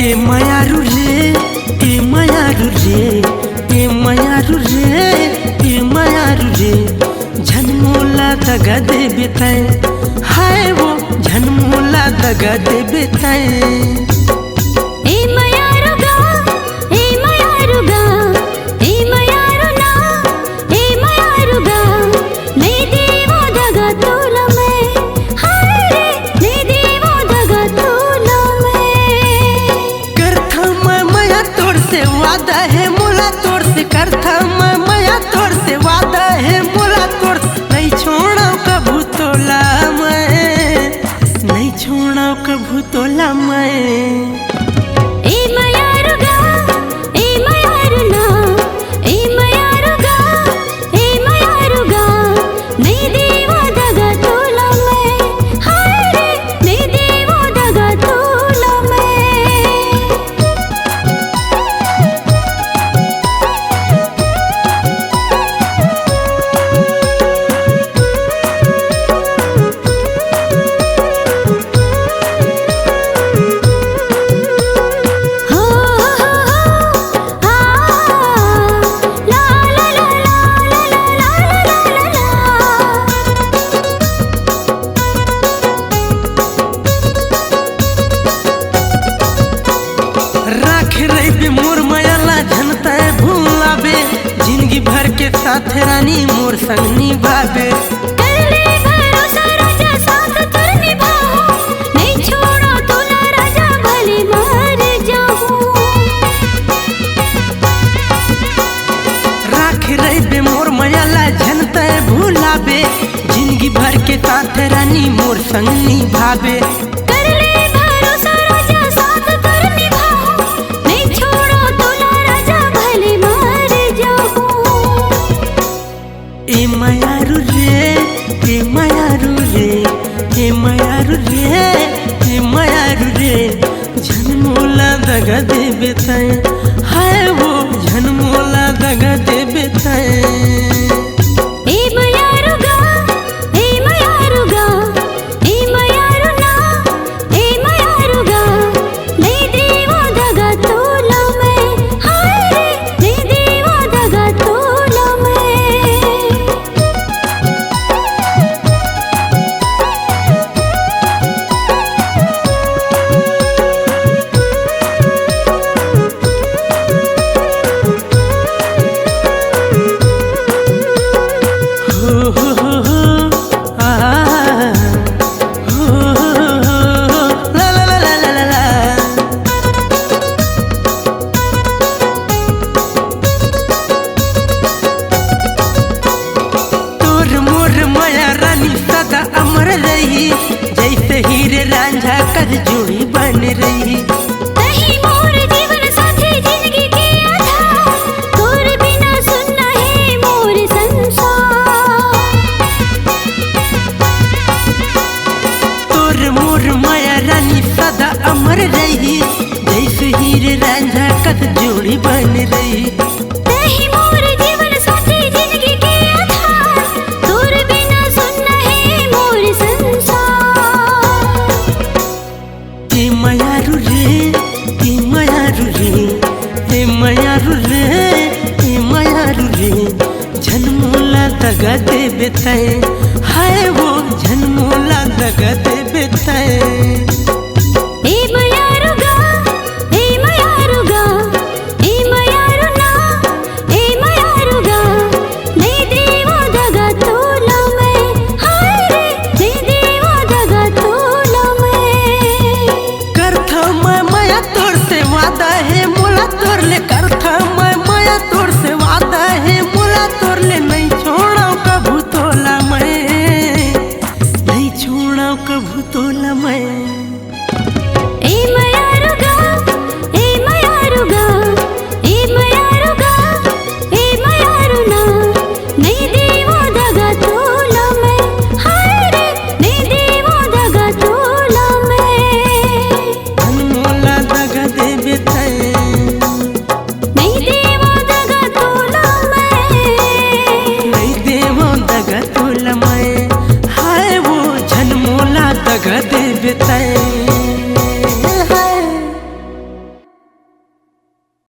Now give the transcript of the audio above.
ए मायारू रे, ए मायारू रे, ए मायारू रे, ए मायारू रे, झनमोला दगा दे बेताए, हाय वो झनमोला दगा दे बेताए। वादा है मोला तोड़ से करथा माया तोड़ से वादा है मोला तोड़ नहीं छोड़ा कभू तोला मैं, नहीं छोड़ा कभू तोला मैं। मोर मयाला झनता है भूलाबे, जिंदगी भर के साथ रानी मोर संग निभाबे। कर ले भरोसा राजा साथ कर निभाऊं, नहीं छोड़ो तोला राजा भले मर जाऊं। राख रही बे मोर मयाला झनता है भूलाबे, जिंदगी भर के साथ रानी मोर संग निभाबे। ए मायारू रे, ए मायारू रे, ए मायारू रे, ए मायारू रे, झनमोला दगा दे बेताए, हाय वो झनमोला दगा दे बेताए। अमर रही जैसे हीरे रांझा कर जोड़ी बन रही। तही मोर जीवन साथी जिंदगी के आधार, तोर बिना सुनना है मोर संसार। तोर मोर माया रानी सदा अमर रही, जैसे हीरे रांझा कर जोड़ी बन रही। तही मोर जीवन साथी जिंदगी के आधार, तोर बिना सुनना है मोर संसार। ए मायारू रे, ए मायारू रे, ए मायारू रे, ए मायारू रे, झनमोला दगा दे बेताए, हाय वो झनमोला दगा दे